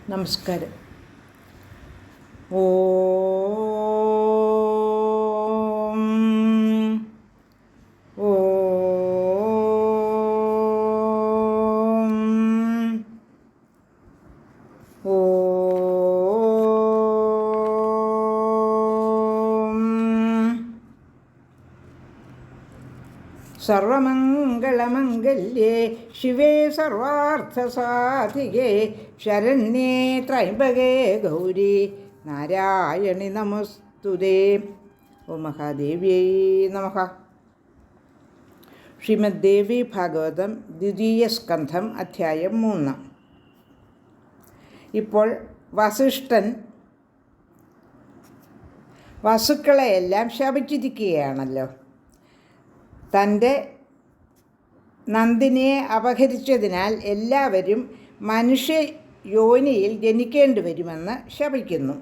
നമസ്കാരം. ഓം ഓം ഓം സർവമംഗളമംഗല്യേ ശിവേ സർവാർത്ഥസാധികേ ശരണ്യേ ത്രയംബകേ ഗൗരി നാരായണി നമസ്തുതേ. ഓം മഹാദേവ്യൈ നമഃ. ശ്രീമദ് ദേവി ഭാഗവതം ദ്വിതീയ സ്കന്ധം അധ്യായം 3. ഇപ്പോൾ വസിഷ്ഠൻ വസുക്കളെയെല്ലാം ശപിച്ചിരിക്കുകയാണല്ലോ. തൻ്റെ നന്ദിനിയെ അപഹരിച്ചതിനാൽ എല്ലാവരും മനുഷ്യ യോനിയിൽ ജനിക്കേണ്ടി വരുമെന്ന് ശപിക്കുന്നു.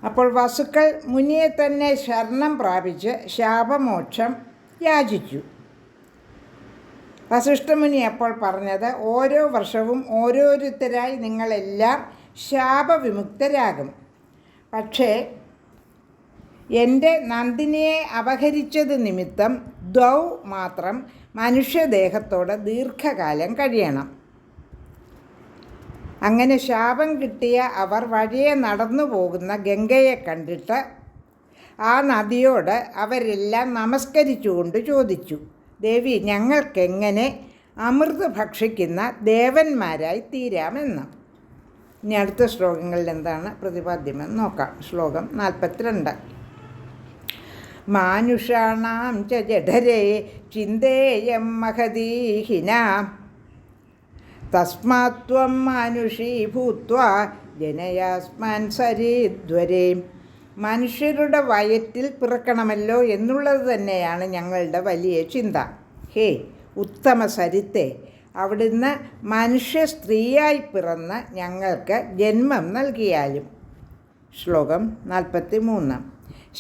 അപ്പോൾ വസുക്കൾ മുനിയെ തന്നെ ശരണം പ്രാപിച്ച് ശാപമോക്ഷം യാചിച്ചു. വസിഷ്ഠമുനി അപ്പോൾ പറഞ്ഞത്, ഓരോ വർഷവും ഓരോരുത്തരായി നിങ്ങളെല്ലാം ശാപവിമുക്തരാകും. പക്ഷേ എൻ്റെ നന്ദിനിയെ അപഹരിച്ചത് നിമിത്തം ദ്വൗ മാത്രം മനുഷ്യദേഹത്തോട് ദീർഘകാലം കഴിയണം. അങ്ങനെ ശാപം കിട്ടിയ അവർ വഴിയെ നടന്നു പോകുന്ന ഗംഗയെ കണ്ടിട്ട് ആ നദിയോട് അവരെല്ലാം നമസ്കരിച്ചുകൊണ്ട് ചോദിച്ചു, ദേവി, ഞങ്ങൾക്കെങ്ങനെ അമൃത് ഭക്ഷിക്കുന്ന ദേവന്മാരായി തീരാമെന്ന്. ഇനി അടുത്ത ശ്ലോകങ്ങളിൽ എന്താണ് പ്രതിപാദ്യമെന്ന് നോക്കാം. ശ്ലോകം 42. മാനുഷാണാം ച ജഠരേ ചിന്തേയം മഹദീഹിന തസ്മാത്വം മാനുഷീ ഭൂത്വാ ജനയാസ്മാൻ സരീധ്വരേ. മനുഷ്യരുടെ വയറ്റിൽ പിറക്കണമല്ലോ എന്നുള്ളത് തന്നെയാണ് ഞങ്ങളുടെ വലിയ ചിന്ത. ഹേ ഉത്തമ സരിത്തെ, അവിടുന്ന് മനുഷ്യ സ്ത്രീയായി പിറന്ന് ഞങ്ങൾക്ക് ജന്മം നൽകിയാലും. ശ്ലോകം 43.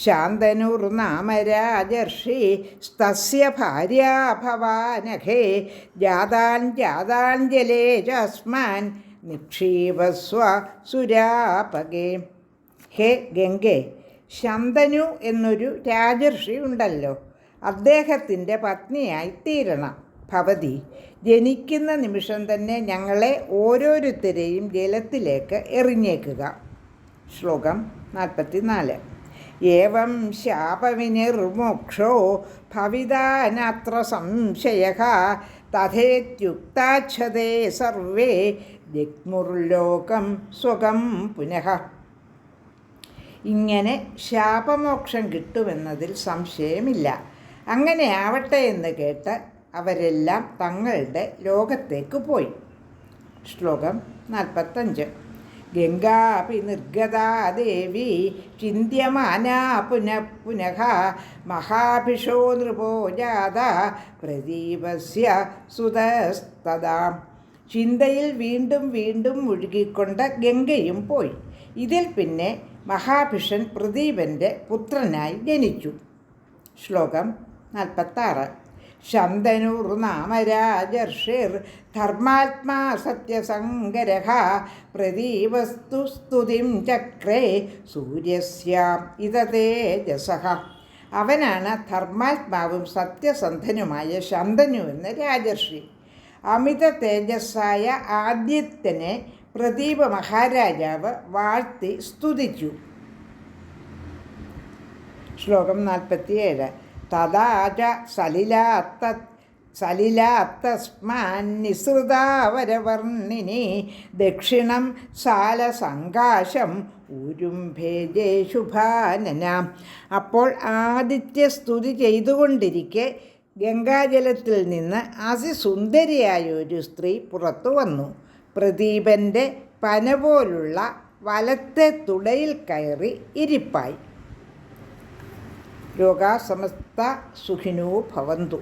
ശാന്തനുർനാമരാജർഷി സ്തസ്യ ഭാര്യാ ഭവാനഘേ ജാതാഞ്ജലേ ചസ്മാൻ നിക്ഷീപസ്വ സുരാപകേ. ഹേ ഗംഗേ, ശന്തനു എന്നൊരു രാജർഷി ഉണ്ടല്ലോ, അദ്ദേഹത്തിൻ്റെ പത്നിയായി തീരണം ഭവതി. ജനിക്കുന്ന നിമിഷം തന്നെ ഞങ്ങളെ ഓരോരുത്തരെയും ജലത്തിലേക്ക് എറിഞ്ഞേക്കുക. ശ്ലോകം 44. ഏവം ശാപവിനിർമോക്ഷോ ഭവിതാനത്ര സംശയഃ തഥേത്യുക്താച്ഛതേ സർവേ ജഗ്മുർലോകം സ്വകം പുനഃ. ഇങ്ങനെ ശാപമോക്ഷം കിട്ടുമെന്നതിൽ സംശയമില്ല. അങ്ങനെ ആവട്ടെ എന്ന് കേട്ട് അവരെല്ലാം തങ്ങളുടെ ലോകത്തേക്ക് പോയി. ശ്ലോകം 45. ഗംഗാപി നിർഗതാ ദേവി ചിന്ത്യമാനാ പുനഃ പുനഃ മഹാഭിഷോ നൃപോ ജാത പ്രദീപസ്യ സുതസ്തദാ. ചിന്തയിൽ വീണ്ടും വീണ്ടും മുഴുകിക്കൊണ്ട് ഗംഗയും പോയി. ഇതിൽ പിന്നെ മഹാഭിഷൻ പ്രദീപൻ്റെ പുത്രനായി ജനിച്ചു. ശ്ലോകം 46. ശന്തനുർനാമരാജർഷിർ ധർമാത്മാ സത്യസംഗരഃ പ്രദീപസ്തു സ്തുതിം ചക്രേ സൂര്യസ്യാം ഇത തേജസഃ. അവനാണ് ധർമാത്മാവും സത്യസന്ധനുമായ ശന്തനു എന്ന രാജർഷി. അമിത തേജസ്സായ ആദിത്യനെ പ്രദീപ മഹാരാജാവ് വാഴ്ത്തി സ്തുതിച്ചു. ശ്ലോകം 47. തദാച സലിലാത്തസ്മാന്നിസൃതാവരവർണിനി ദക്ഷിണം സാലസങ്കാശം ഊരുംഭേജേ ശുഭാനനാം. അപ്പോൾ ആദിത്യ സ്തുതി ചെയ്തുകൊണ്ടിരിക്കെ ഗംഗാജലത്തിൽ നിന്ന് അതിസുന്ദരിയായ ഒരു സ്ത്രീ പുറത്തു വന്നു. പ്രദീപൻ്റെ പന പോലുള്ള വലത്തെ തുടയിൽ കയറി ഇരിപ്പായി. ലോകാ സമസ്ത സുഖിനോ ഭവന്തു.